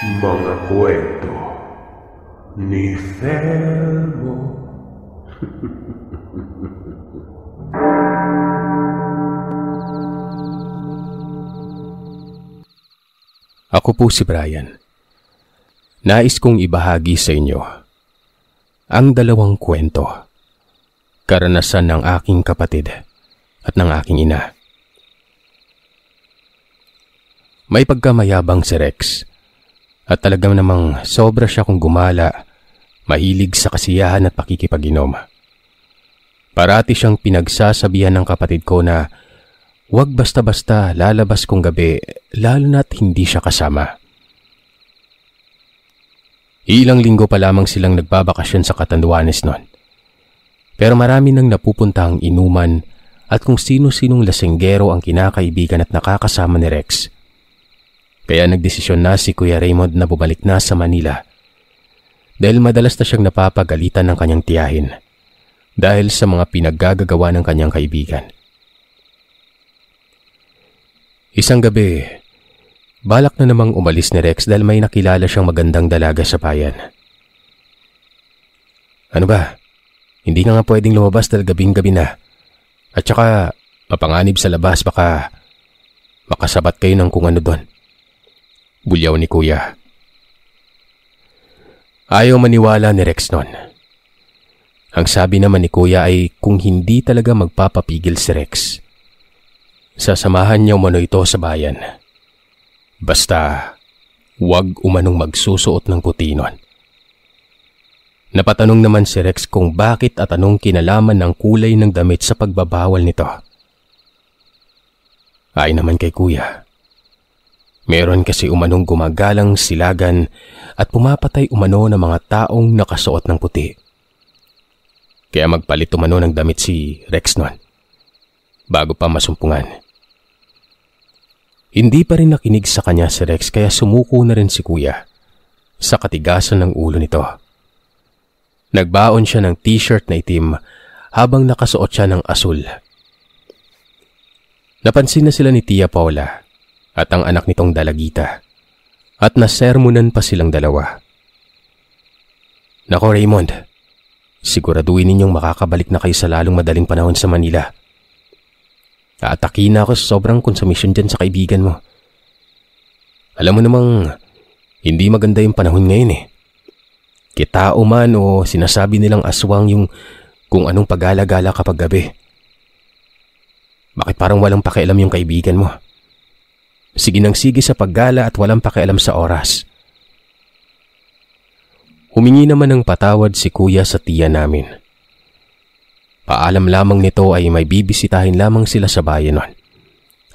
Mga kwento ni Thelmo. Ako po si Brian. Nais kong ibahagi sa inyo ang dalawang kwento, karanasan ng aking kapatid at ng aking ina. May pagkamayabang si Rex at talagang namang sobra siya kung gumala, mahilig sa kasiyahan at pakikipag-inom. Parati siyang pinagsasabihan ng kapatid ko na huwag basta-basta lalabas kong gabi, lalo na't hindi siya kasama. Ilang linggo pa lamang silang nagbabakasyon sa Catanduanes noon. Pero marami nang napupuntahang inuman at kung sino-sinong lasenggero ang kinakaibigan at nakakasama ni Rex. Kaya nagdesisyon na si Kuya Raymond na bumalik na sa Manila dahil madalas na siyang napapagalitan ng kanyang tiyahin dahil sa mga pinaggagawa ng kanyang kaibigan. Isang gabi, balak na namang umalis ni Rex dahil may nakilala siyang magandang dalaga sa bayan. Ano ba? Hindi ka nga pwedeng lumabas dahil gabing-gabi na. At saka, mapanganib sa labas, baka makasabat kayo ng kung ano doon. Bulyaw ni Kuya. Ayaw maniwala ni Rex noon. Ang sabi naman ni Kuya ay kung hindi talaga magpapapigil si Rex, sasamahan niya umano ito sa bayan. Basta, huwag umanong magsusuot ng puti nun. Napatanong naman si Rex kung bakit at anong kinalaman ng kulay ng damit sa pagbabawal nito. Ay naman kay Kuya, meron kasi umanong gumagalang silagan at pumapatay umano ng mga taong nakasuot ng puti. Kaya magpalit umano ng damit si Rex nun, bago pa masumpungan. Hindi pa rin nakinig sa kanya si Rex kaya sumuko na rin si Kuya sa katigasan ng ulo nito. Nagbaon siya ng t-shirt na itim habang nakasuot siya ng asul. Napansin na sila ni Tia Paula at ang anak nitong Dalagita at nasermonan pa silang dalawa. Nako Raymond, siguraduhin ninyong makakabalik na kayo sa lalong madaling panahon sa Manila. Aataki na ako sa sobrang konsumisyon dyan sa kaibigan mo. Alam mo namang hindi maganda yung panahon ngayon eh. Kitao man o sinasabi nilang aswang yung kung anong pagala-gala kapag gabi. Bakit parang walang pakialam yung kaibigan mo? Sige nang sige sa paggala at walang pakialam sa oras. Humingi naman ng patawad si Kuya sa tiya namin. Paalam lamang nito ay may bibisitahin lamang sila sa bayan nun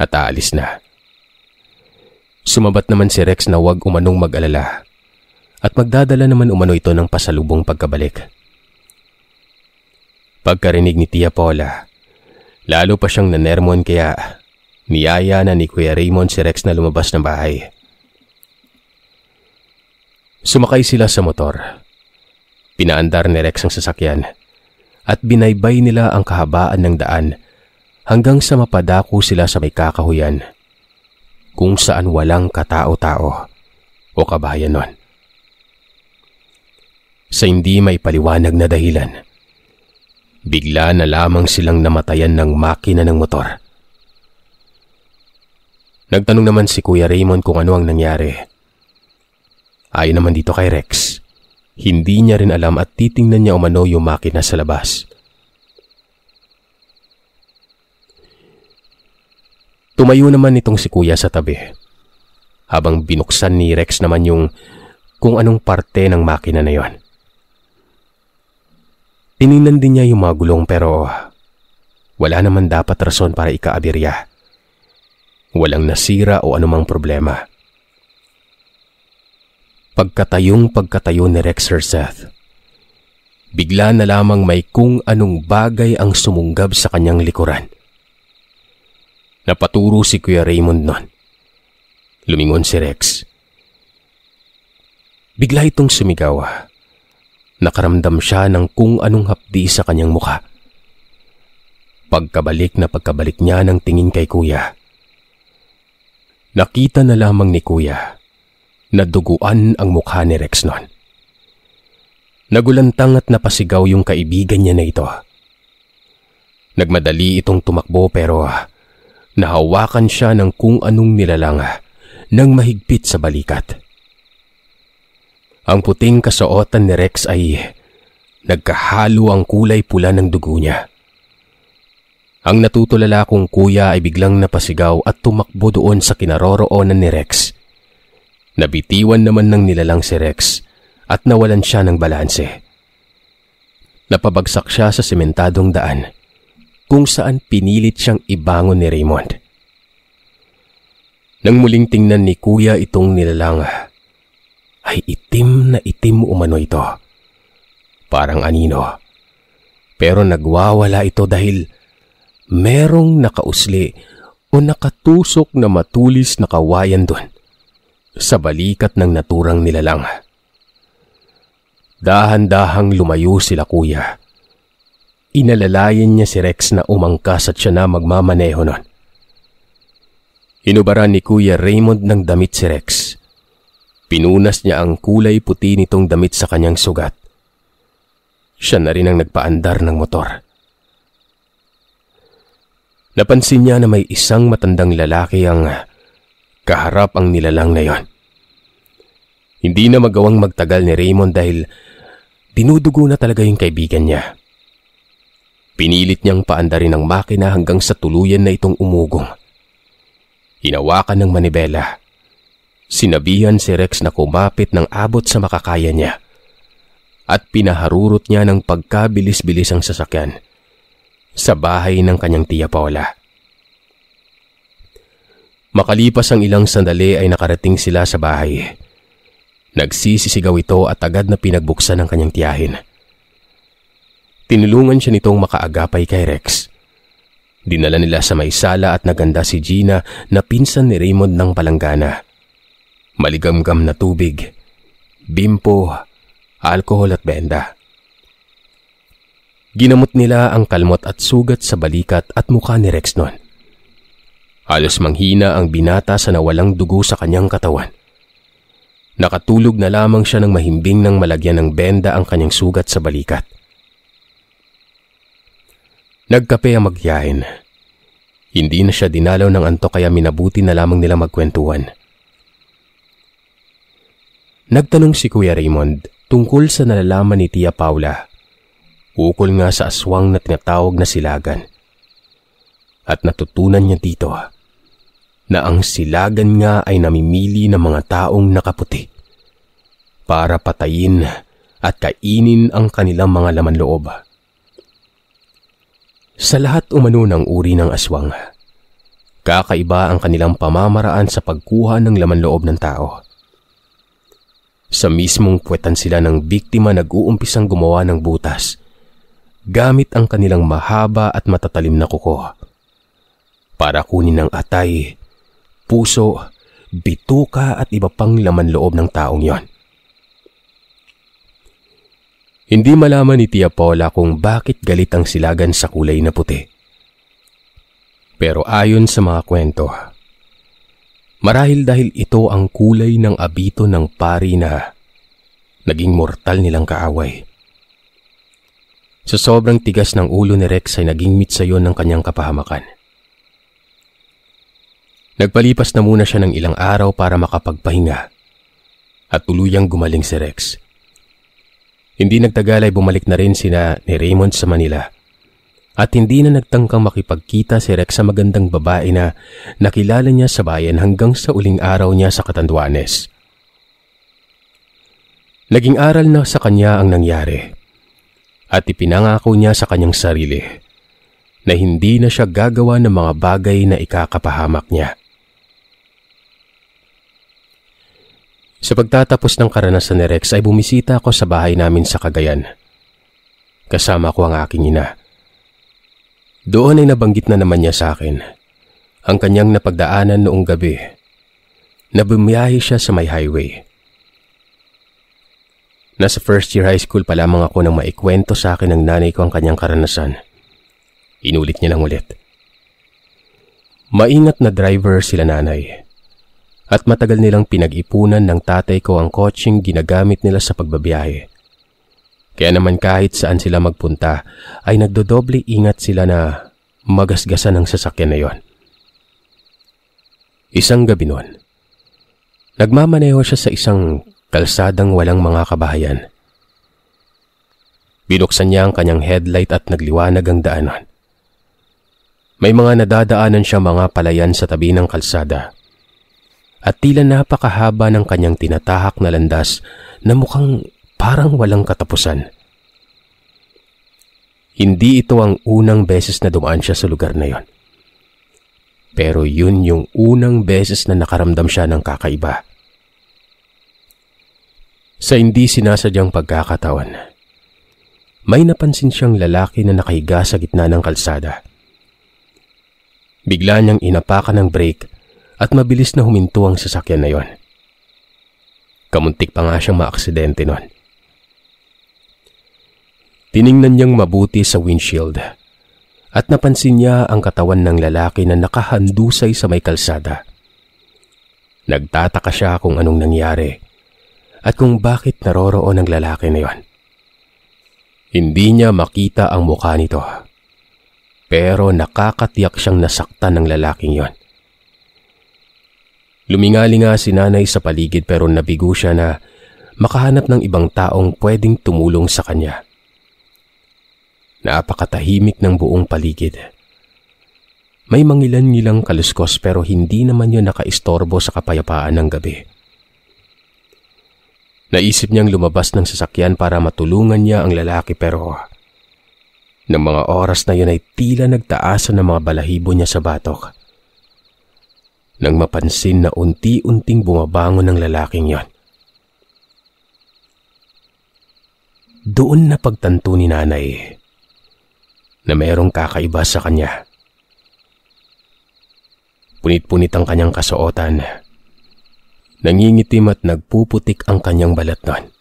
at aalis na. Sumabat naman si Rex na huwag umanong mag-alala at magdadala naman umano ito ng pasalubong pagkabalik. Pagkarinig ni Tia Paula, lalo pa siyang nanermon kaya niyaya na ni Kuya Raymond si Rex na lumabas ng bahay. Sumakay sila sa motor. Pinaandar ni Rex ang sasakyan at binaybay nila ang kahabaan ng daan hanggang sa mapadako sila sa may kakahuyan kung saan walang katao-tao o kabayan nun. Sa hindi may paliwanag na dahilan, bigla na lamang silang namatayan ng makina ng motor. Nagtanong naman si Kuya Raymond kung ano ang nangyari. Ayon naman dito kay Rex, hindi niya rin alam at titingnan niya umano yung makina sa labas. Tumayo naman itong si Kuya sa tabi, habang binuksan ni Rex naman yung kung anong parte ng makina na yon. Tiningnan din niya yung mga gulong pero wala naman dapat rason para ikaabirya. Walang nasira o anumang problema. Pagkatayo ni Rex Sir Seth, bigla na lamang may kung anong bagay ang sumunggab sa kanyang likuran. Napaturo si Kuya Raymond nun. Lumingon si Rex. Bigla itong sumigaw. Nakaramdam siya ng kung anong hapdi sa kanyang mukha. Pagkabalik niya ng tingin kay Kuya, nakita na lamang ni Kuya Naduguan ang mukha ni Rex noon. Nagulantang at napasigaw yung kaibigan niya na ito. Nagmadali itong tumakbo pero nahawakan siya ng kung anong nilalang nang mahigpit sa balikat. Ang puting kasuotan ni Rex ay nagkahalo ang kulay pula ng dugo niya. Ang natutulala kong kuya ay biglang napasigaw at tumakbo doon sa kinaroroonan ni Rex. Nabitiwan naman ng nilalang si Rex at nawalan siya ng balanse. Napabagsak siya sa sementadong daan kung saan pinilit siyang ibangon ni Raymond. Nang muling tingnan ni kuya itong nilalang, ay itim na itim umano ito. Parang anino. Pero nagwawala ito dahil merong nakausli o nakatusok na matulis na kawayan doon sa balikat ng naturang nilalang. Dahan-dahang lumayo sila kuya. Inalalayan niya si Rex na umangkas at siya na magmamaneho nun. Inubaran ni Kuya Raymond ng damit si Rex. Pinunas niya ang kulay puti nitong damit sa kanyang sugat. Siya na rin ang nagpaandar ng motor. Napansin niya na may isang matandang lalaki ang kaharap ang nilalang na yon. Hindi na magawang magtagal ni Raymond dahil dinudugo na talaga yung kaibigan niya. Pinilit niyang paandarin ang makina hanggang sa tuluyan na itong umugong. Hinawakan ng manibela. Sinabihan si Rex na kumapit ng abot sa makakaya niya at pinaharurot niya ng pagkabilis-bilis ang sasakyan sa bahay ng kanyang tiya Paula. Makalipas ang ilang sandali ay nakarating sila sa bahay. Nagsisisigaw ito at agad na pinagbuksan ng kanyang tiyahin. Tinulungan siya nitong makaagapay kay Rex. Dinala nila sa may sala at naganda si Gina na pinsan ni Raymond ng palanggana. Maligamgam na tubig, bimpo, alkohol at benda. Ginamot nila ang kalmot at sugat sa balikat at mukha ni Rex noon. Halos manghina ang binata sa nawalang dugo sa kanyang katawan. Nakatulog na lamang siya ng mahimbing nang malagyan ng benda ang kanyang sugat sa balikat. Nagkape ang magyahin. Hindi na siya dinalaw ng antok kaya minabuti na lamang nila magkwentuhan. Nagtanong si Kuya Raymond tungkol sa nalalaman ni Tia Paula. Ukol nga sa aswang na tinatawag na silagan. At natutunan niya dito na ang silagan nga ay namimili ng mga taong nakaputi para patayin at kainin ang kanilang mga laman loob. Sa lahat umano ng uri ng aswang, kakaiba ang kanilang pamamaraan sa pagkuha ng laman loob ng tao. Sa mismong puwetan sila ng biktima nag-uumpisang gumawa ng butas gamit ang kanilang mahaba at matatalim na kuko para kunin ang atay, puso, bituka at iba pang laman loob ng taong yon. Hindi malaman ni Tia Paula kung bakit galit ang silagan sa kulay na puti. Pero ayon sa mga kwento, marahil dahil ito ang kulay ng abito ng pari na naging mortal nilang kaaway. Sa sobrang tigas ng ulo ni Rex ay naging mitsayon ng kanyang kapahamakan. Nagpalipas na muna siya ng ilang araw para makapagpahinga at tuluyang gumaling si Rex. Hindi nagtagal ay bumalik na rin sina ni Raymond sa Manila at hindi na nagtangkang makipagkita si Rex sa magandang babae na nakilala niya sa bayan hanggang sa uling araw niya sa Catanduanes. Naging aral na sa kanya ang nangyari at ipinangako niya sa kanyang sarili na hindi na siya gagawa ng mga bagay na ikakapahamak niya. Sa pagtatapos ng karanasan ni Rex ay bumisita ako sa bahay namin sa Cagayan. Kasama ko ang aking ina. Doon ay nabanggit na naman niya sa akin ang kanyang napagdaanan noong gabi na bumiyahe siya sa may highway. Nasa first year high school pa lamang ako nang maikwento sa akin ng nanay ko ang kanyang karanasan. Inulit niya lang ulit. Maingat na driver sila nanay. at matagal nilang pinag-ipunan ng tatay ko ang kotseng ginagamit nila sa pagbabiyahe. Kaya naman kahit saan sila magpunta ay nagdodoble ingat sila na magasgasan ang sasakyan na yon. Isang gabi noon, nagmamaneho siya sa isang kalsadang walang mga kabahayan. Binuksan niya ang kanyang headlight at nagliwanag ang daanan. May mga nadadaanan siya mga palayan sa tabi ng kalsada. At tila napakahaba ng kanyang tinatahak na landas na mukhang parang walang katapusan. Hindi ito ang unang beses na dumaan siya sa lugar na yon. Pero yun yung unang beses na nakaramdam siya ng kakaiba. Sa hindi sinasadyang pagkakataon, may napansin siyang lalaki na nakahiga sa gitna ng kalsada. Bigla niyang inapakan ng brake at mabilis na huminto ang sasakyan na yon. Kamuntik pa nga siyang maaksidente nun. Tiningnan niyang mabuti sa windshield at napansin niya ang katawan ng lalaki na nakahandusay sa may kalsada. Nagtataka siya kung anong nangyari at kung bakit naroroon ang lalaki na yon. Hindi niya makita ang mukha nito, pero nakakatiyak siyang nasaktan ng lalaking yon. Lumingali nga si nanay sa paligid pero nabigo siya na makahanap ng ibang taong pwedeng tumulong sa kanya. Napakatahimik ng buong paligid. May mangilan-ngilang kaluskos pero hindi naman yun nakaistorbo sa kapayapaan ng gabi. Naisip niyang lumabas ng sasakyan para matulungan niya ang lalaki pero ng mga oras na yun ay tila nagtaasan ng mga balahibo niya sa batok. Nang mapansin na unti-unting bumabangon ng lalaking yon. Doon na pagtanto ni nanay na mayroong kakaiba sa kanya. Punit-punit ang kanyang kasuotan. Nangingitim at nagpuputik ang kanyang balat nun.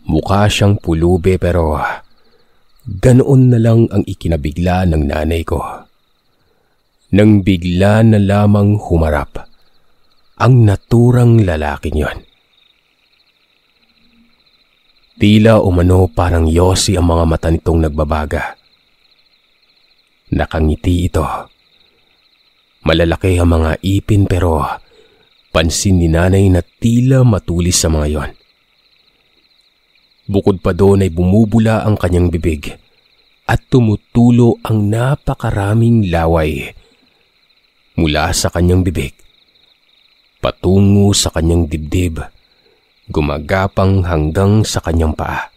Mukha siyang pulube pero ganoon na lang ang ikinabigla ng nanay ko. Nang bigla na lamang humarap ang naturang lalaking yon. Tila umano parang yosi ang mga mata nitong nagbabaga. Nakangiti ito. Malalaki ang mga ipin pero pansin ni nanay na tila matulis sa mga yon. Bukod pa doon ay bumubula ang kanyang bibig at tumutulo ang napakaraming laway mula sa kanyang bibig patungo sa kanyang dibdib, gumagapang hanggang sa kanyang paa.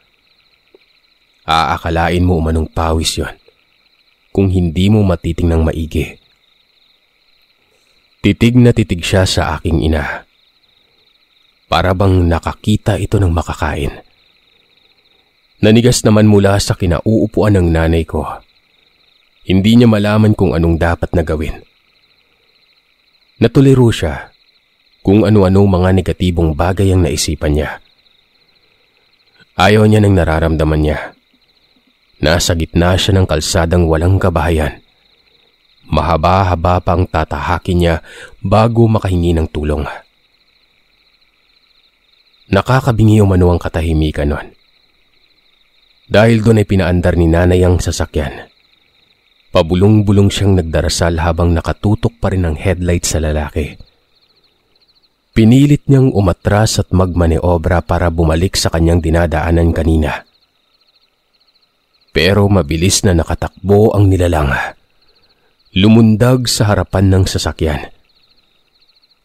Aakalain mo umanong pawis yon kung hindi mo matitingnang maigi. Titig na titig siya sa aking ina. Para bang nakakita ito ng makakain. Nanigas naman mula sa kinauupuan ng nanay ko. Hindi niya malaman kung anong dapat na gawin. Natuliro siya kung ano-anong mga negatibong bagay ang naisipan niya. Ayaw niya ng nararamdaman niya. Nasa gitna siya ng kalsadang walang kabahayan. Mahaba-haba pang tatahakin niya bago makahingi ng tulong. Nakakabingi umano ang katahimikan nun. Dahil doon ay pinaandar ni nanay ang sasakyan. Pabulong-bulong siyang nagdarasal habang nakatutok pa rin ang headlight sa lalaki. Pinilit niyang umatras at magmaneobra para bumalik sa kanyang dinadaanan kanina. Pero mabilis na nakatakbo ang nilalang. Lumundag sa harapan ng sasakyan.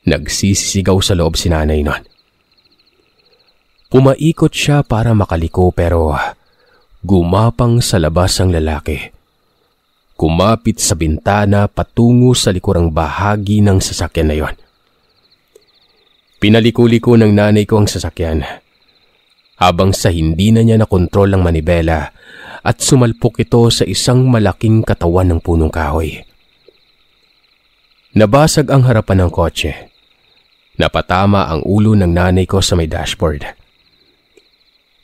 Nagsisisigaw sa loob si nanay nun. Pumaikot siya para makaliko pero gumapang sa labas ang lalaki. Kumapit sa bintana patungo sa likurang bahagi ng sasakyan na yon. Pinaliko-liko ng nanay ko ang sasakyan habang sa hindi na niya nakontrol ang manibela at sumalpok ito sa isang malaking katawan ng punong kahoy. Nabasag ang harapan ng kotse. Napatama ang ulo ng nanay ko sa may dashboard.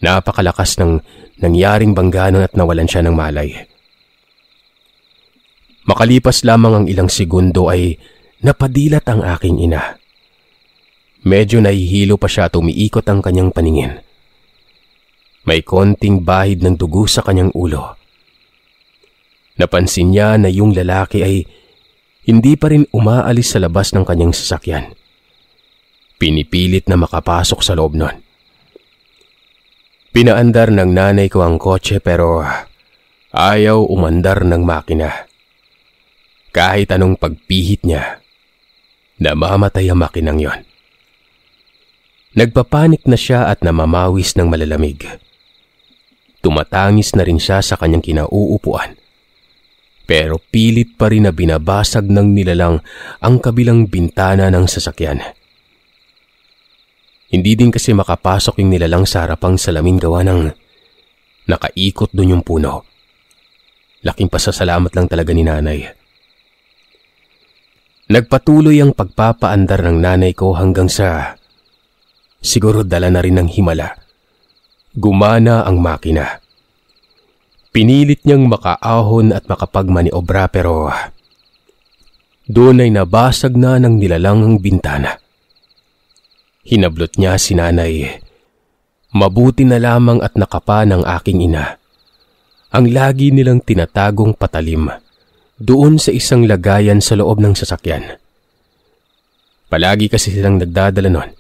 Napakalakas ng nangyaring bangganon at nawalan siya ng malay. Makalipas lamang ang ilang segundo ay napadilat ang aking ina Medyo nahihilo pa siya at umiikot ang kanyang paningin. May konting bahid ng dugo sa kanyang ulo. Napansin niya na yung lalaki ay hindi pa rin umaalis sa labas ng kanyang sasakyan. Pinipilit na makapasok sa loob nun. Pinaandar ng nanay ko ang kotse pero ayaw umandar ng makina. Kahit anong pagpihit niya, namamatay ang makinang yon. Nagpapanik na siya at namamawis ng malalamig. Tumatangis na rin siya sa kanyang kinauupuan. Pero pilit pa rin na binabasag ng nilalang ang kabilang bintana ng sasakyan. Hindi din kasi makapasok yung nilalang sa harapang salamin gawa ng nakaikot dun yung puno. Laking pasasalamat lang talaga ni nanay. Nagpatuloy ang pagpapaandar ng nanay ko hanggang sa siguro dala na rin ng himala. Gumana ang makina. Pinilit niyang makaahon at makapagmaniobra pero doon ay nabasag na ng nilalang ang bintana. Hinablot niya si nanay. Mabuti na lamang at nakapa ng aking ina. Ang lagi nilang tinatagong patalim doon sa isang lagayan sa loob ng sasakyan. Palagi kasi silang nagdadala nun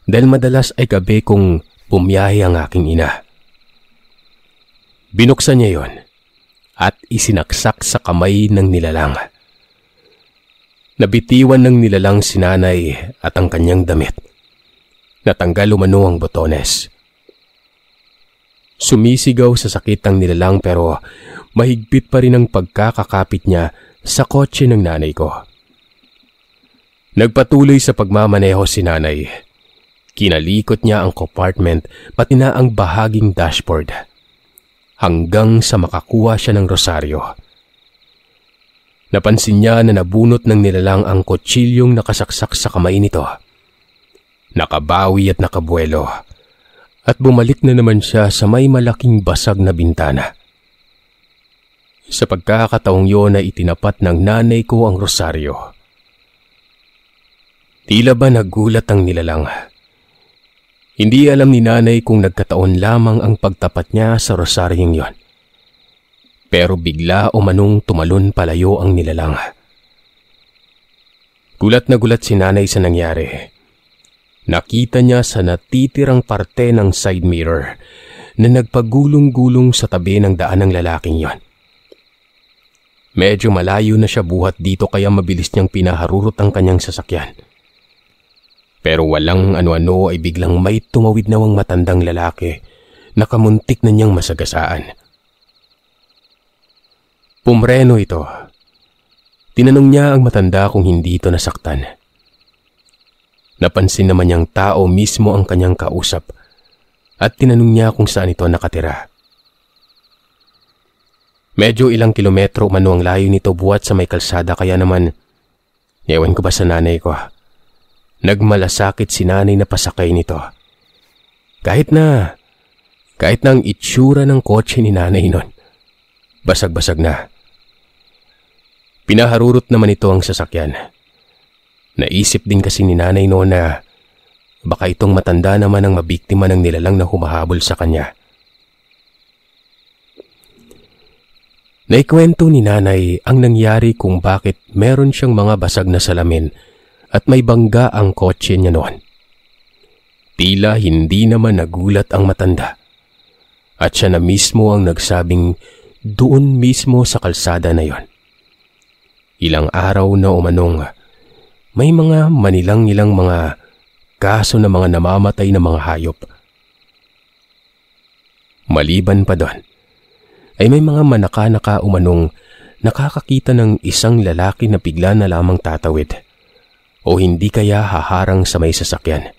dahil madalas ay gabi kung bumiyahe ang aking ina. Binuksan niya yon at isinaksak sa kamay ng nilalang. Nabitiwan ng nilalang si nanay at ang kanyang damit. Natanggal umano ang botones. Sumisigaw sa sakit ang nilalang pero mahigpit pa rin ang pagkakakapit niya sa kotse ng nanay ko. Nagpatuloy sa pagmamaneho si nanay. Kinalikot niya ang compartment pati na ang bahaging dashboard. Hanggang sa makakuha siya ng rosaryo. Napansin niya na nabunot ng nilalang ang kutsilyong nakasaksak sa kamay nito. Nakabawi at nakabuelo. At bumalik na naman siya sa may malaking basag na bintana. Sa pagkakataong yun ay itinapat ng nanay ko ang rosaryo. Tila ba nagulat ang nilalang? Hindi alam ni nanay kung nagkataon lamang ang pagtapat niya sa rosaryong yon. Pero bigla umanong tumalon palayo ang nilalang. Gulat na gulat si nanay sa nangyari. Nakita niya sa natitirang parte ng side mirror na nagpagulong-gulong sa tabi ng daan ng lalaking yon. Medyo malayo na siya buhat dito kaya mabilis niyang pinaharurot ang kanyang sasakyan. Pero walang ano-ano ay biglang may tumawid nawang matandang lalaki na kamuntik na niyang masagasaan. Pumreno ito. Tinanong niya ang matanda kung hindi ito nasaktan. Napansin naman niyang tao mismo ang kanyang kausap at tinanong niya kung saan ito nakatira. Medyo ilang kilometro umano ang layo nito buhat sa may kalsada kaya naman ewan ko ba sa nanay ko. Nagmalasakit si nanay na pasakay nito. Kahit na ang itsura ng kotse ni nanay nun. Basag-basag na. Pinaharurot naman ito ang sasakyan. Naisip din kasi ni nanay noon na baka itong matanda naman ang mabiktima ng nilalang na humahabol sa kanya. Naikwento ni nanay ang nangyari kung bakit meron siyang mga basag na salamin at may bangga ang kotse niya noon. Tila hindi naman nagulat ang matanda. At siya na mismo ang nagsabing doon mismo sa kalsada na yon. Ilang araw na umanong may mga manilang-ilang mga kaso na mga namamatay na mga hayop. Maliban pa doon, ay may mga manaka-naka umanong nakakakita ng isang lalaki na bigla na lamang tatawid o hindi kaya haharang sa may sasakyan.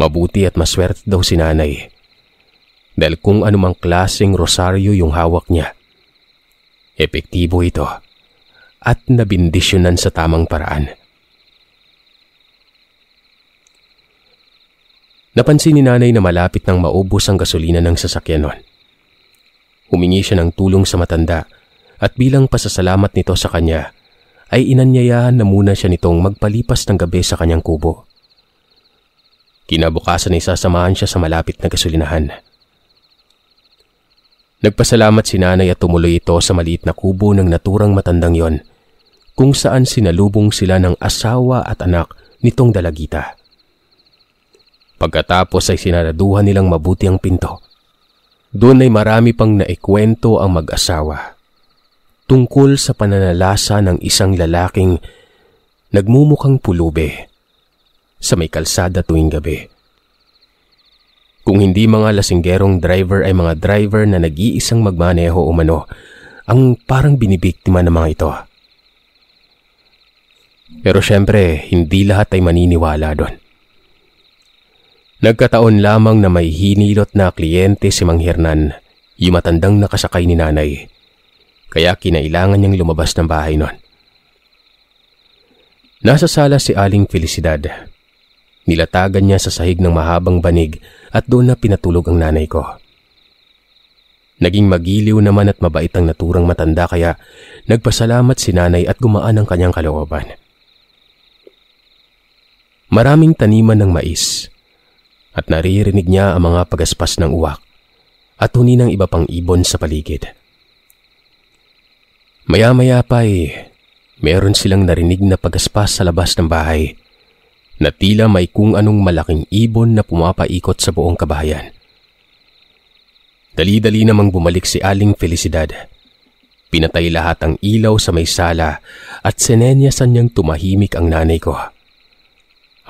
Mabuti at maswerte daw si nanay dahil kung anumang klaseng rosaryo yung hawak niya, epektibo ito at nabindisyonan sa tamang paraan. Napansin ni nanay na malapit nang maubos ang gasolina ng sasakyan nun. Humingi siya ng tulong sa matanda at bilang pasasalamat nito sa kanya ay inanyayahan na muna siya nitong magpalipas ng gabi sa kanyang kubo. Kinabukasan ay sasamahan siya sa malapit na gasolinahan. Nagpasalamat si nanay at tumuloy ito sa maliit na kubo ng naturang matandang yon, kung saan sinalubong sila ng asawa at anak nitong dalagita. Pagkatapos ay sinaraduhan nilang mabuti ang pinto. Doon ay marami pang naikwento ang mag-asawa tungkol sa pananalasa ng isang lalaking nagmumukhang pulube sa may kalsada tuwing gabi. Kung hindi mga lasinggerong driver ay mga driver na nag-iisang magmaneho umano ang parang binibiktima ng mga ito. Pero syempre, hindi lahat ay maniniwala doon. Nagkataon lamang na may hinilot na kliyente si Mang Hernan, yung matandang nakasakay ni nanay, kaya kinailangan niyang lumabas ng bahay noon. Nasa sala si Aling Felicidad. Nilatagan niya sa sahig ng mahabang banig at doon na pinatulog ang nanay ko. Naging magiliw naman at mabait ang naturang matanda kaya nagpasalamat si nanay at gumaan ang kanyang kalooban. Maraming taniman ng mais at naririnig niya ang mga pagaspas ng uwak at huni ng iba pang ibon sa paligid. Maya-maya pa meron silang narinig na pagaspas sa labas ng bahay na tila may kung anong malaking ibon na pumapaikot sa buong kabahayan. Dali-dali namang bumalik si Aling Felicidad. Pinatay lahat ang ilaw sa may sala at sinenyasan niyang tumahimik ang nanay ko,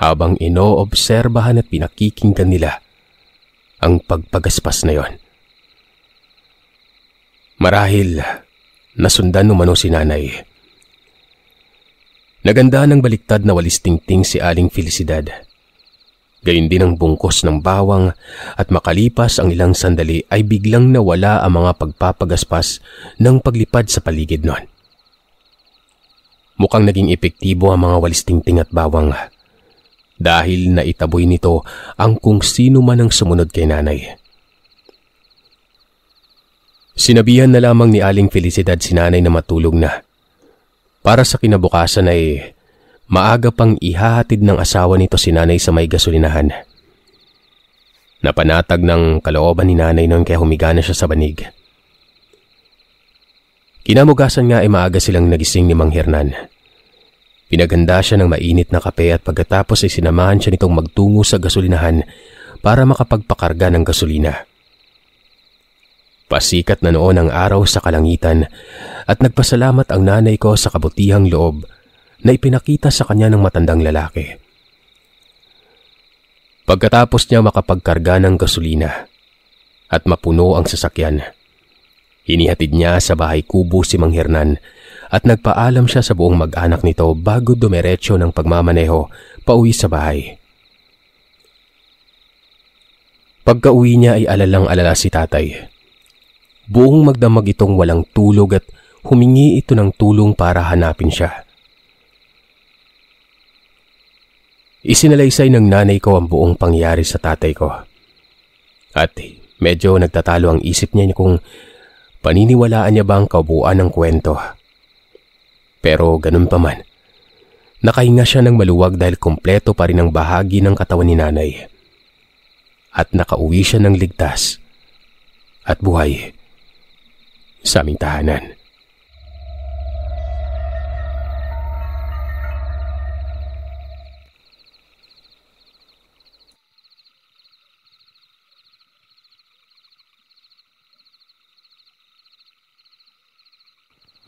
habang inoobserbahan at pinakikinggan nila ang pagpagaspas na yon. Marahil nasundan umano si nanay. Naganda ng baliktad na walis tingting si Aling Felicidad. Gayun din ang bungkos ng bawang at makalipas ang ilang sandali ay biglang nawala ang mga pagpapagaspas ng paglipad sa paligid nun. Mukhang naging epektibo ang mga walis tingting at bawang dahil naitaboy nito ang kung sino man ang sumunod kay nanay. Sinabihan na lamang ni Aling Felicidad si nanay na matulog na. Para sa kinabukasan ay maaga pang ihahatid ng asawa nito si nanay sa may gasolinahan. Napanatag ng kalooban ni nanay noon kaya humiga na siya sa banig. Kinabukasan nga ay maaga silang nagising ni Mang Hernan. Pinaganda siya ng mainit na kape at pagkatapos ay sinamahan siya nitong magtungo sa gasolinahan para makapagpakarga ng gasolina. Pasikat na noon ang araw sa kalangitan at nagpasalamat ang nanay ko sa kabutihang loob na ipinakita sa kanya ng matandang lalaki. Pagkatapos niya makapagkarga ng gasolina at mapuno ang sasakyan, inihatid niya sa bahay kubo si Mang Hernan at nagpaalam siya sa buong mag-anak nito bago dumiretso ng pagmamaneho pauwi sa bahay. Pagka-uwi niya ay alalang-alala si tatay. Buong magdamag itong walang tulog at humingi ito ng tulong para hanapin siya. Isinalaysay ng nanay ko ang buong pangyari sa tatay ko. At medyo nagtatalo ang isip niya kung paniniwalaan niya ba ang kabuuan ng kwento. Pero ganun pa man, nakahinga siya ng maluwag dahil kompleto pa rin ang bahagi ng katawan ni nanay. At nakauwi siya ng ligtas at buhay sa aming tahanan.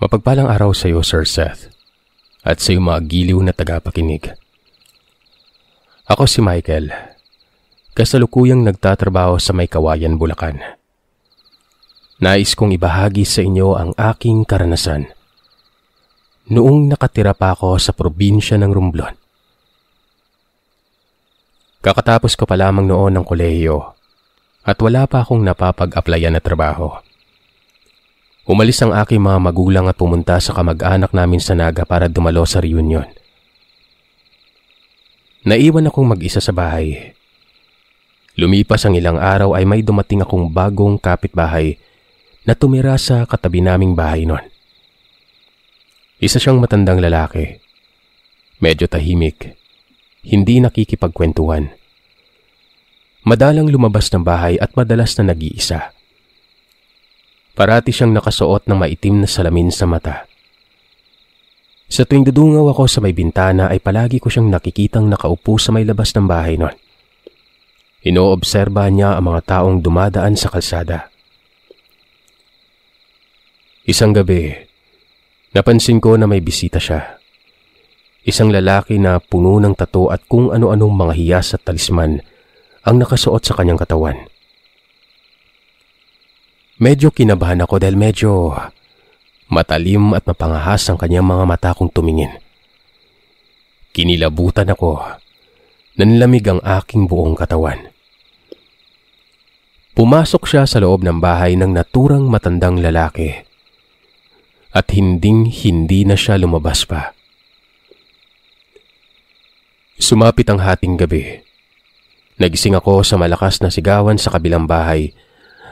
Mapagpalang araw sa iyo, Sir Seth, at sa iyo mga giliw na tagapakinig. Ako si Michael, kasalukuyang nagtatrabaho sa May Kawayan, Bulacan. Nais kong ibahagi sa inyo ang aking karanasan noong nakatira pa ako sa probinsya ng Romblon. Kakatapos ko pa lamang noon ng kolehiyo at wala pa akong napapag-applyan na trabaho. Umalis ang aking mga magulang at pumunta sa kamag-anak namin sa Naga para dumalo sa reunion. Naiwan akong mag-isa sa bahay. Lumipas ang ilang araw ay may dumating akong bagong kapitbahay na tumira sa katabi naming bahay noon. Isa siyang matandang lalaki. Medyo tahimik, hindi nakikipagkwentuhan. Madalang lumabas ng bahay at madalas na nag-iisa. Parati siyang nakasuot ng maitim na salamin sa mata. Sa tuwing dudungaw ako sa may bintana ay palagi ko siyang nakikitang nakaupo sa may labas ng bahay nun. Inoobserba niya ang mga taong dumadaan sa kalsada. Isang gabi, napansin ko na may bisita siya. Isang lalaki na puno ng tattoo at kung ano-anong mga hiyas at talisman ang nakasuot sa kanyang katawan. Medyo kinabahan ako dahil medyo matalim at mapangahas ang kanyang mga mata kung tumingin. Kinilabutan ako, nanlamig ang aking buong katawan. Pumasok siya sa loob ng bahay ng naturang matandang lalaki at hinding-hindi na siya lumabas pa. Sumapit ang hating gabi. Nagising ako sa malakas na sigawan sa kabilang bahay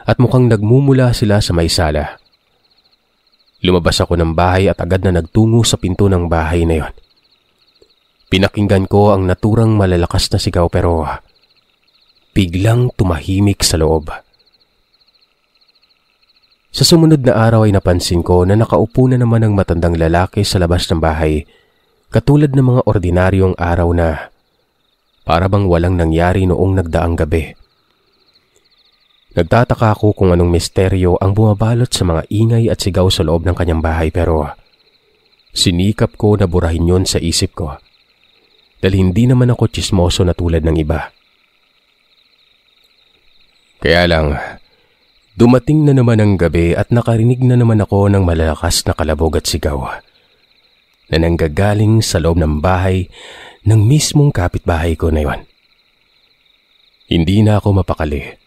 at mukhang nagmumula sila sa may sala. Lumabas ako ng bahay at agad na nagtungo sa pinto ng bahay na yon. Pinakinggan ko ang naturang malalakas na sigaw pero biglang tumahimik sa loob. Sa sumunod na araw ay napansin ko na nakaupo na naman ang matandang lalaki sa labas ng bahay, katulad ng mga ordinaryong araw na para bang walang nangyari noong nagdaang gabi. Nagtataka ako kung anong misteryo ang bumabalot sa mga ingay at sigaw sa loob ng kanyang bahay pero sinikap ko na burahin yon sa isip ko dahil hindi naman ako tsismoso na tulad ng iba. Kaya lang, dumating na naman ang gabi at nakarinig na naman ako ng malalakas na kalabog at sigaw na nanggagaling sa loob ng bahay ng mismong kapitbahay ko na yon. Hindi na ako mapakali.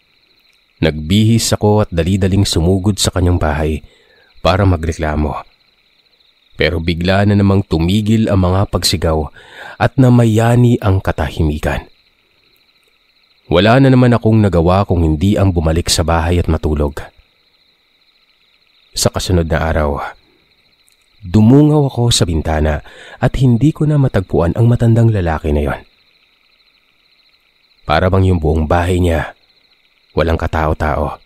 Nagbihis ako at dali-daling sumugod sa kanyang bahay para magreklamo. Pero bigla na namang tumigil ang mga pagsigaw at namayani ang katahimikan. Wala na naman akong nagawa kung hindi ang bumalik sa bahay at matulog. Sa kasunod na araw, dumungaw ako sa bintana at hindi ko na matagpuan ang matandang lalaki na yon. Para bang yung buong bahay niya, walang katao-tao.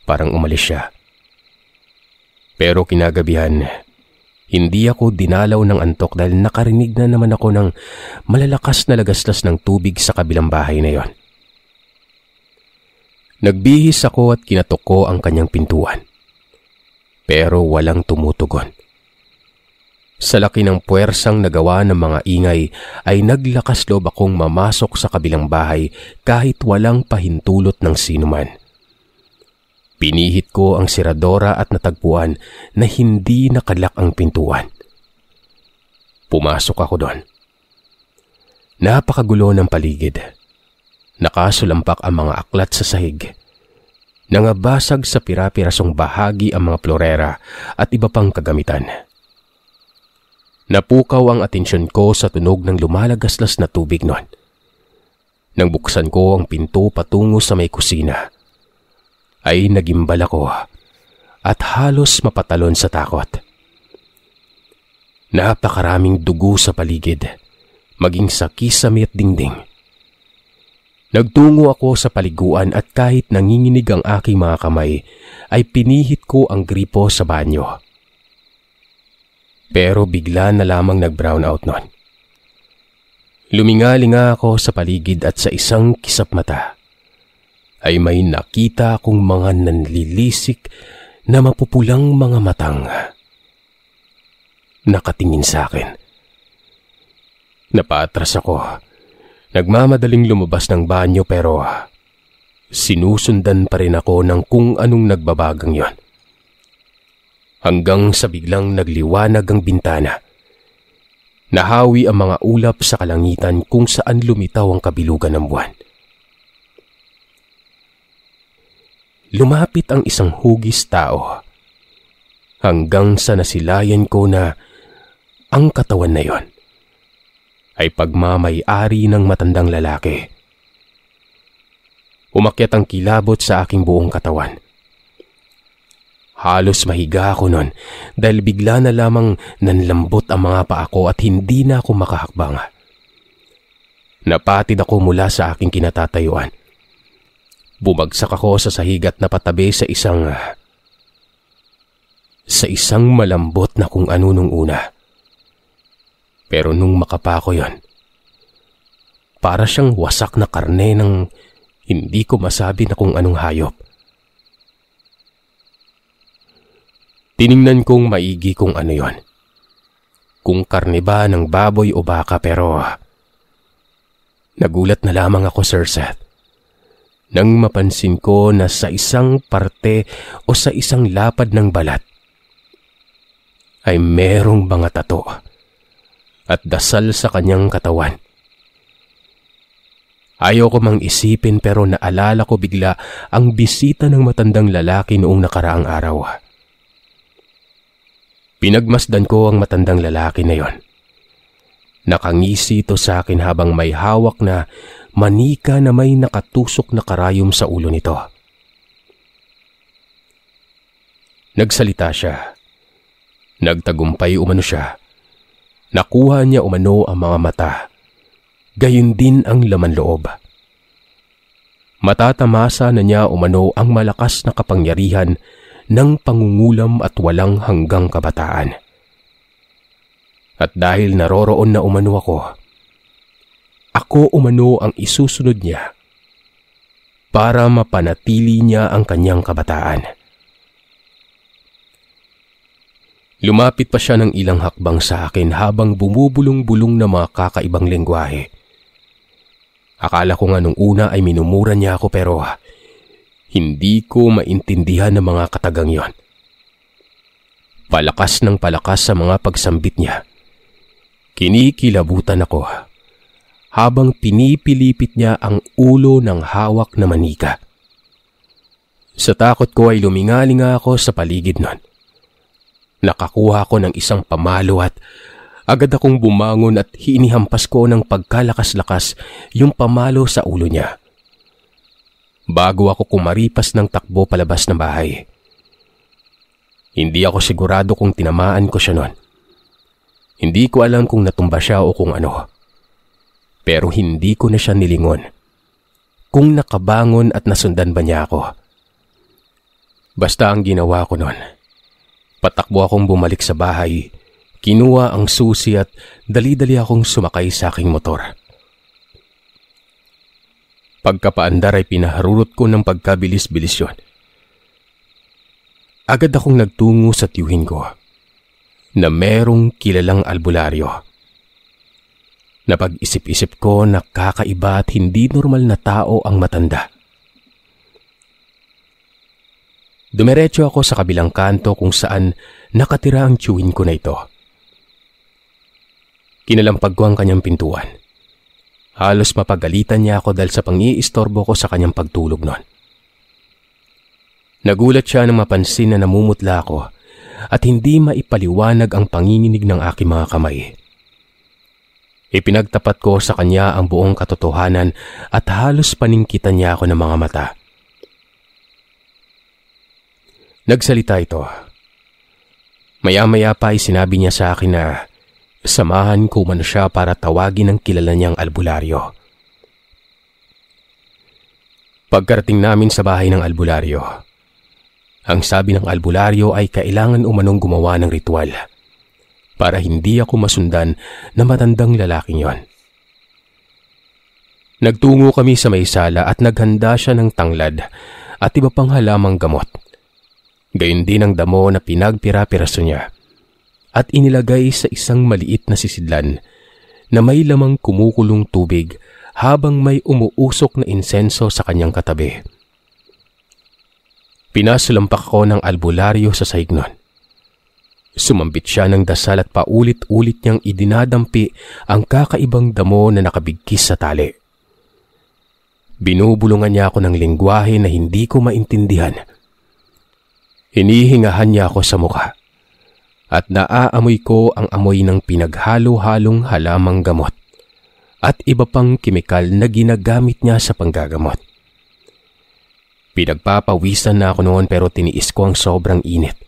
Parang umalis siya. Pero kinagabihan, hindi ako dinalaw ng antok dahil nakarinig na naman ako ng malalakas na lagaslas ng tubig sa kabilang bahay na yon. Nagbihis ako at kinatok ko ang kanyang pintuan. Pero walang tumutugon. Sa laki ng puwersang nagawa ng mga ingay ay naglakas loob akong mamasok sa kabilang bahay kahit walang pahintulot ng sinuman. Pinihit ko ang siradora at natagpuan na hindi nakalak ang pintuan. Pumasok ako doon. Napakagulo ng paligid. Nakasulampak ang mga aklat sa sahig. Nangabasag sa pira-pirasong bahagi ang mga florera at iba pang kagamitan. Napukaw ang atensyon ko sa tunog ng lumalagaslas na tubig noon. Nang buksan ko ang pinto patungo sa may kusina, ay nagimbal ako at halos mapatalon sa takot. Napakaraming dugo sa paligid, maging sa kisame at dingding. Nagtungo ako sa paliguan at kahit nanginginig ang aking mga kamay, ay pinihit ko ang gripo sa banyo. Pero bigla na lamang nag-brown out nun. Lumingalinga ako sa paligid at sa isang kisap mata ay may nakita akong mga nanlilisik na mapupulang mga matang nakatingin sa akin. Napatras ako. Nagmamadaling lumabas ng banyo pero sinusundan pa rin ako ng kung anong nagbabagang yon. Hanggang sa biglang nagliwanag ang bintana. Nahawi ang mga ulap sa kalangitan kung saan lumitaw ang kabilugan ng buwan. Lumapit ang isang hugis tao hanggang sa nasilayan ko na ang katawan na yon ay pagmamay-ari ng matandang lalaki. Umakyat ang kilabot sa aking buong katawan. Halos mahiga ako nun dahil bigla na lamang nanlambot ang mga paa ko at hindi na ako makahakbang. Napatid ako mula sa aking kinatatayuan. Bumagsak ako sa sahig at napatabi sa isang malambot na kung ano nung una. Pero nung makapa ko yon, para siyang wasak na karne ng hindi ko masabi na kung anong hayop. Tiningnan kong maigi kung ano yon. Kung karne ba ng baboy o baka, pero nagulat na lamang ako, Sir Seth, nang mapansin ko na sa isang parte o sa isang lapad ng balat ay merong mga tato at dasal sa kanyang katawan. Ayaw ko mang isipin pero naalala ko bigla ang bisita ng matandang lalaki noong nakaraang araw. Pinagmasdan ko ang matandang lalaki na yon. Nakangisi ito sa akin habang may hawak na manika na may nakatusok na karayom sa ulo nito. Nagsalita siya. Nagtagumpay umano siya. Nakuha niya umano ang mga mata. Gayon din ang laman loob. Matatamasa na niya umano ang malakas na kapangyarihan ng pangungulam at walang hanggang kabataan. At dahil naroroon na umano ako umano ang isusunod niya para mapanatili niya ang kanyang kabataan. Lumapit pa siya ng ilang hakbang sa akin habang bumubulong-bulong na mga kakaibang lengguwahe. Akala ko nga nung una ay minumura niya ako pero hindi ko maintindihan ng mga katagang yon. Palakas ng palakas sa mga pagsambit niya. Kinikilabutan ako habang pinipilipit niya ang ulo ng hawak na manika. Sa takot ko ay lumingalinga ako sa paligid nun. Nakakuha ko ng isang pamalo at agad akong bumangon at hinihampas ko ng pagkalakas-lakas yung pamalo sa ulo niya. Bago ako kumaripas ng takbo palabas ng bahay. Hindi ako sigurado kung tinamaan ko siya noon. Hindi ko alam kung natumba siya o kung ano. Pero hindi ko na siya nilingon. Kung nakabangon at nasundan ba niya ako. Basta ang ginawa ko noon, patakbo akong bumalik sa bahay, kinuha ang susi at dali-dali akong sumakay sa aking motor. Pagkapaandar ay pinaharurot ko ng pagkabilis-bilis yun. Agad akong nagtungo sa tiyuhin ko na merong kilalang albularyo. Napag-isip-isip ko na kakaiba at hindi normal na tao ang matanda. Dumiretso ako sa kabilang kanto kung saan nakatira ang tiyuhin ko na ito. Kinalampag ko ang kanyang pintuan. Halos mapagalitan niya ako dahil sa pang-iistorbo ko sa kanyang pagtulog noon. Nagulat siya nang mapansin na namumutla ako at hindi maipaliwanag ang panginginig ng aking mga kamay. Ipinagtapat ko sa kanya ang buong katotohanan at halos paningkitan niya ako ng mga mata. Nagsalita ito. Maya-maya pa ay sinabi niya sa akin na samahan ko man siya para tawagin ang kilala niyang albularyo. Pagkarating namin sa bahay ng albularyo, ang sabi ng albularyo ay kailangan umanong gumawa ng ritual para hindi ako masundan na matandang lalaking yon. Nagtungo kami sa may sala at naghanda siya ng tanglad at iba pang halamang gamot. Gayon din ang damo na pinagpira-piraso niya at inilagay sa isang maliit na sisidlan na may lamang kumukulong tubig habang may umuusok na insenso sa kanyang katabi. Pinasalampak ko ng albularyo sa sahig nun. Sumambit siya ng dasal at paulit-ulit niyang idinadampi ang kakaibang damo na nakabigkis sa tali. Binubulungan niya ako ng lengguwahe na hindi ko maintindihan. Hinihingahan niya ako sa mukha at naaamoy ko ang amoy ng pinaghalo-halong halamang gamot at iba pang kemikal na ginagamit niya sa panggagamot. Pinagpapawisan na ako noon pero tiniis ko ang sobrang init.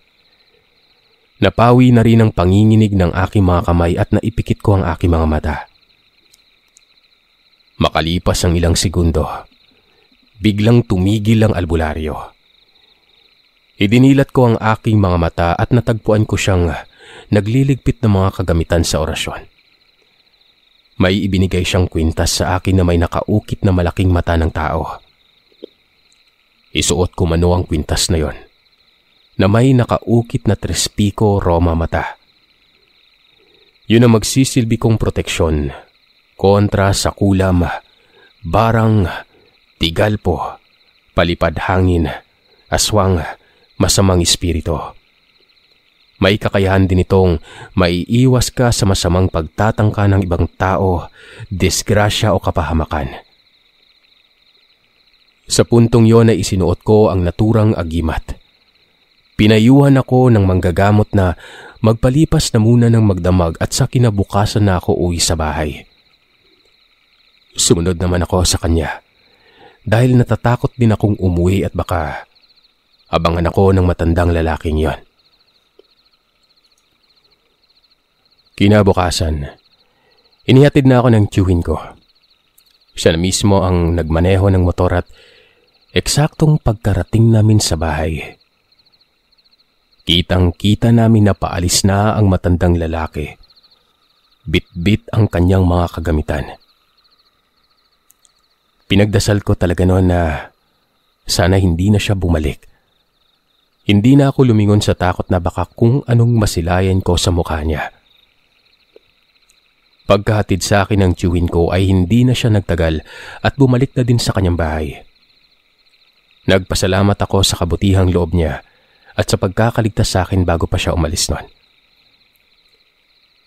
Napawi na rin ang panginginig ng aking mga kamay at naipikit ko ang aking mga mata. Makalipas ang ilang segundo, biglang tumigil ang albularyo. Idinilat ko ang aking mga mata at natagpuan ko siyang nagliligpit ng mga kagamitan sa orasyon. May ibinigay siyang kwintas sa akin na may nakaukit na malaking mata ng tao. Isuot ko mano ang kwintas na yon, na may nakaukit na Trespiko Roma mata. Yun ang magsisilbi kong proteksyon kontra sa kulam, barang, tigalpo, palipad hangin, aswang, masamang espiritu. May kakayahan din itong maiiwas ka sa masamang pagtatangka ng ibang tao, disgrasya o kapahamakan. Sa puntong yon ay isinuot ko ang naturang agimat. Pinayuhan ako ng manggagamot na magpalipas na muna ng magdamag at sa kinabukasan na ako uwi sa bahay. Sumunod naman ako sa kanya dahil natatakot din akong umuwi at baka abangan ako ng matandang lalaking yon. Kinabukasan, inihatid na ako ng tiyuhin ko. Siya na mismo ang nagmaneho ng motor at eksaktong pagkarating namin sa bahay, kitang-kita namin na paalis na ang matandang lalaki. Bit-bit ang kanyang mga kagamitan. Pinagdasal ko talaga noon na sana hindi na siya bumalik. Hindi na ako lumingon sa takot na baka kung anong masilayan ko sa mukha niya. Pagkahatid sa akin ng tiyuhin ko ay hindi na siya nagtagal at bumalik na din sa kanyang bahay. Nagpasalamat ako sa kabutihang loob niya at sa pagkakaligtas sa akin bago pa siya umalis noon.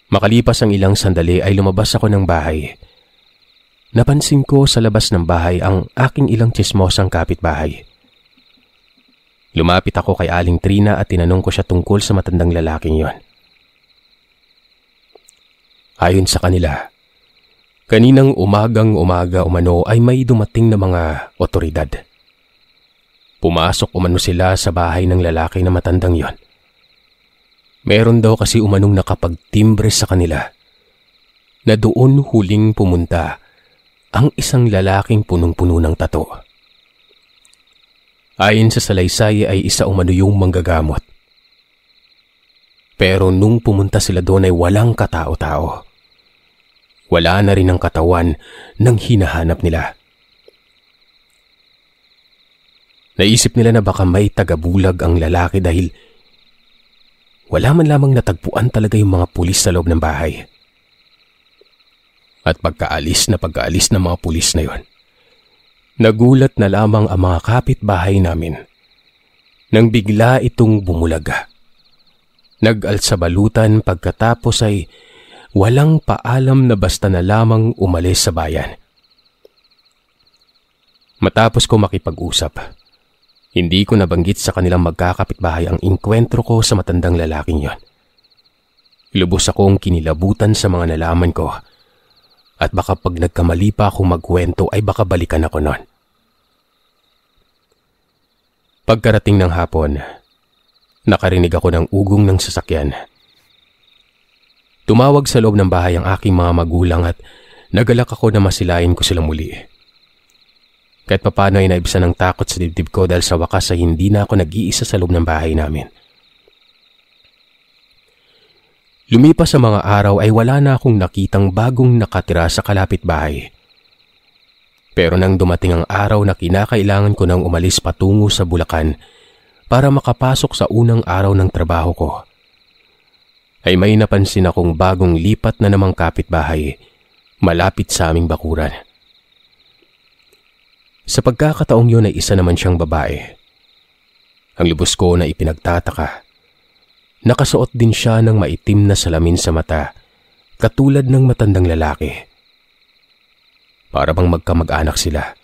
Makalipas ang ilang sandali ay lumabas ako ng bahay. Napansin ko sa labas ng bahay ang aking ilang tsismosang kapitbahay. Lumapit ako kay Aling Trina at tinanong ko siya tungkol sa matandang lalaking yon. Ayon sa kanila, kaninang umaga umano ay may dumating na mga otoridad. Pumasok umano sila sa bahay ng lalaki na matandang yon. Meron daw kasi umanong nakapagtimbre sa kanila na doon huling pumunta ang isang lalaking punong-puno ng tato. Ayon sa salaysay ay isa umano yung manggagamot. Pero nung pumunta sila doon ay walang katao-tao. Wala na rin ang katawan ng hinahanap nila. Naisip nila na baka may tagabulag ang lalaki dahil wala man lamang natagpuan talaga yung mga pulis sa loob ng bahay. At pagkaalis ng mga pulis na yon, nagulat na lamang ang mga kapitbahay namin nang bigla itong bumulaga. Nag-alsabalutan pagkatapos ay walang paalam na basta na lamang umalis sa bayan. Matapos ko makipag-usap, hindi ko nabanggit sa kanilang magkakapitbahay ang inkwentro ko sa matandang lalaking yon. Lubos akong kinilabutan sa mga nalaman ko at baka pag nagkamali pa akong magkwento ay baka balikan ako nun. Pagkarating ng hapon, nakarinig ako ng ugong ng sasakyan. Tumawag sa loob ng bahay ang aking mga magulang at nagalak ako na masilayan ko sila muli. Kahit papano ay naibsan ng takot sa dibdib ko dahil sa wakas ay hindi na ako nag-iisa sa loob ng bahay namin. Lumipas sa mga araw ay wala na akong nakitang bagong nakatira sa kalapit bahay. Pero nang dumating ang araw na kinakailangan ko nang umalis patungo sa Bulacan para makapasok sa unang araw ng trabaho ko, ay may napansin akong bagong lipat na namang kapitbahay malapit sa aming bakuran. Sa pagkakataong yun ay isa naman siyang babae. Ang lubos ko na ipinagtataka, nakasuot din siya ng maitim na salamin sa mata, katulad ng matandang lalaki. Para bang magkamag-anak sila.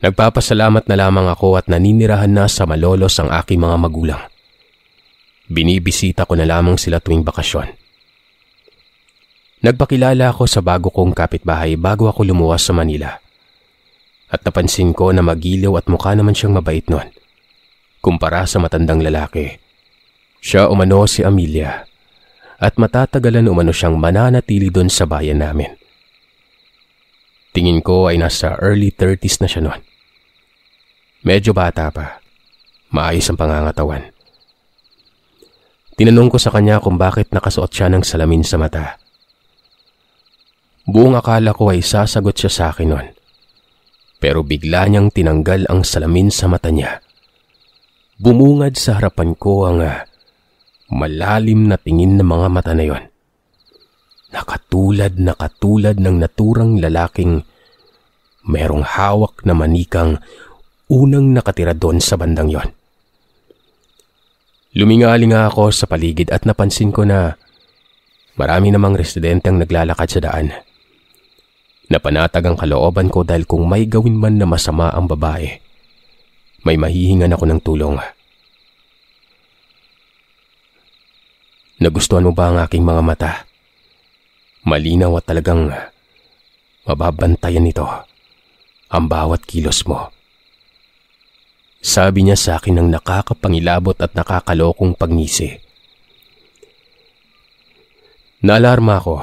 Nagpapasalamat na lamang ako at naninirahan na sa Malolos ang aking mga magulang. Binibisita ko na lamang sila tuwing bakasyon. Nagpakilala ako sa bago kong kapitbahay bago ako lumuwas sa Manila. At napansin ko na magiliw at mukha naman siyang mabait nun. Kumpara sa matandang lalaki. Siya umano si Amelia. At matatagalan umano siyang mananatili doon sa bayan namin. Tingin ko ay nasa early 30s na siya noon. Medyo bata pa. Maayos ang pangangatawan. Tinanong ko sa kanya kung bakit nakasuot siya ng salamin sa mata. Buong akala ko ay sasagot siya sa akin noon. Pero bigla niyang tinanggal ang salamin sa mata niya. Bumungad sa harapan ko ang malalim na tingin ng mga mata na yon. Nakatulad ng naturang lalaking merong hawak na manikang unang nakatira doon sa bandang yon. Luminga-linga ako sa paligid at napansin ko na marami namang residente ang naglalakad sa daan. Napanatag ang kalooban ko dahil kung may gawin man na masama ang babae, may mahihingan ako ng tulong. Nagustuhan mo ba ang aking mga mata? Malinaw at talagang mababantayan nito ang bawat kilos mo. Sabi niya sa akin ng nakakapangilabot at nakakalokong pagngisi. Naalarma ako.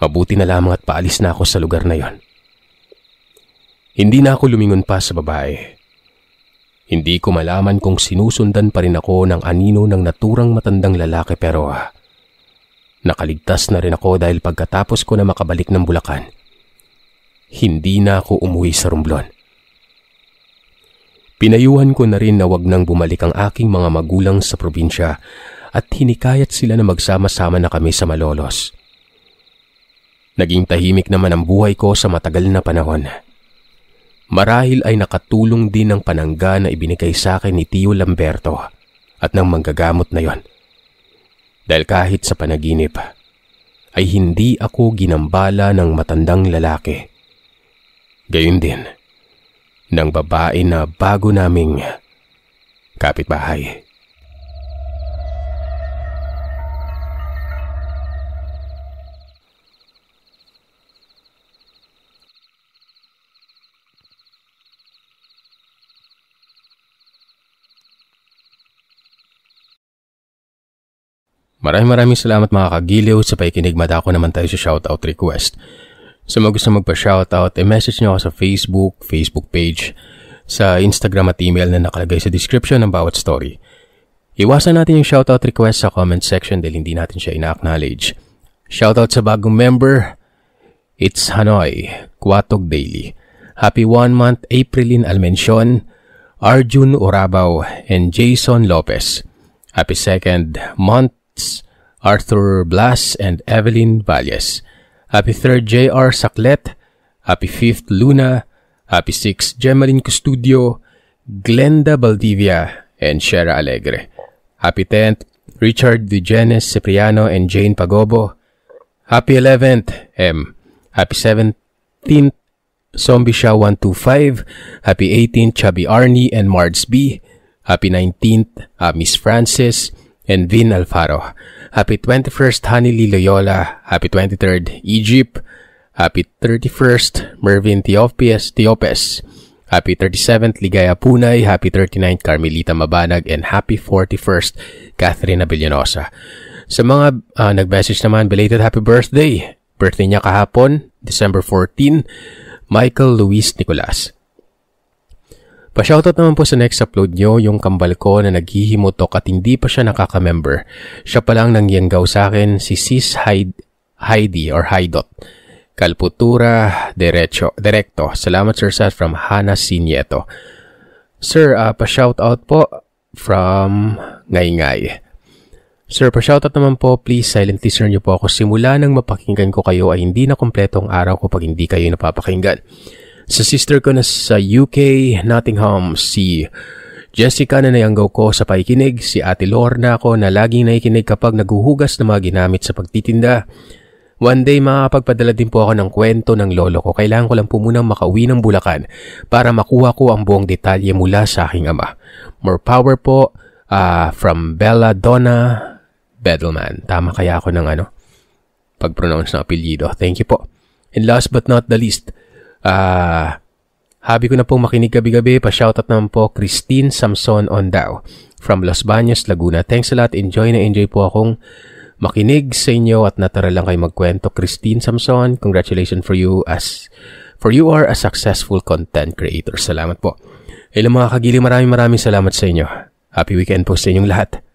Mabuti na lamang at paalis na ako sa lugar na yon. Hindi na ako lumingon pa sa babae. Hindi ko malaman kung sinusundan pa rin ako ng anino ng naturang matandang lalaki pero nakaligtas na rin ako dahil pagkatapos ko na makabalik ng Bulacan, hindi na ako umuwi sa Romblon. Pinayuhan ko na rin na wag nang bumalik ang aking mga magulang sa probinsya at hinikayat sila na magsama-sama na kami sa Malolos. Naging tahimik naman ang buhay ko sa matagal na panahon. Marahil ay nakatulong din ang panangga na ibinigay sa akin ni Tio Lamberto at ng manggagamot na yon. Dahil kahit sa panaginip, ay hindi ako ginambala ng matandang lalaki. Gayun din, ng babae na bago naming kapitbahay. Maraming salamat mga kagiliw sa pakikinig. Madako naman tayo sa shoutout request. Sa mga gusto magpa-shoutout, i-message nyo ako sa Facebook page, sa Instagram at email na nakalagay sa description ng bawat story. Iwasan natin yung shoutout request sa comment section dahil hindi natin siya ina-acknowledge. Shoutout sa bagong member, it's Hanoi, Kuatog Daily. Happy 1 month, Aprilin Almencion, Arjun Orabaw, and Jason Lopez. Happy 2nd month, Arthur Blas and Evelyn Valles. Happy 3rd, J.R. Saklet. Happy 5th, Luna. Happy 6th, Gemaline Custudio, Glenda Valdivia, and Shera Alegre. Happy 10th, Richard Vigenes Cipriano and Jane Pagobo. Happy 11th, M. Happy 17th, Zombie Sha 125. Happy 18th, Chubby Arnie and Mards B. Happy 19th, Miss Francis and Vin Alfaro. Happy 21st, Honey Lee Loyola. Happy 23rd, Egypt. Happy 31st, Mervin Teopes. Happy 37th, Ligaya Punay. Happy 39th, Carmelita Mabanag. And happy 41st, Catherine Abellanosa. Sa mga nag-message naman, belated happy birthday. Birthday niya kahapon, December 14, Michael Luis Nicolas. Pa-shoutout naman po sa next upload nyo, yung kambal ko na naghihimutok at hindi pa siya nakaka-member. Siya pa lang nangyanggaw sa akin, si Sis Heidi or Haidot. Kalputura Directo. Salamat Sir Sat from Hana Sinieto. Sir, pa-shoutout po from Ngay. Sir, pa-shoutout naman po, please silent listener nyo po ako. Simula nang mapakinggan ko kayo ay hindi na kompletong araw ko pag hindi kayo napapakinggan. Sa sister ko na sa UK, Nottingham, si Jessica na nayanggaw ko sa pakikinig, si Ate Lorna ko na laging nakikinig kapag naguhugas ng mga ginamit sa pagtitinda. One day, makapagpadala din po ako ng kwento ng lolo ko. Kailangan ko lang po munang makauwi ng Bulacan para makuha ko ang buong detalye mula sa aking ama. More power po from Bella Donna Bedelman. Tama kaya ako ng pag-pronounce ng apelyido. Thank you po. And last but not the least, Habi ko na pong makinig gabi-gabi. Pa-shoutout naman po Christine Samson Ondao from Los Baños, Laguna. Thanks a lot. Enjoy po akong makinig sa inyo at natural lang kayo magkwento. Christine Samson, congratulations for you are a successful content creator. Salamat po. Hello mga kagiling, maraming salamat sa inyo. Happy weekend po sa inyong lahat.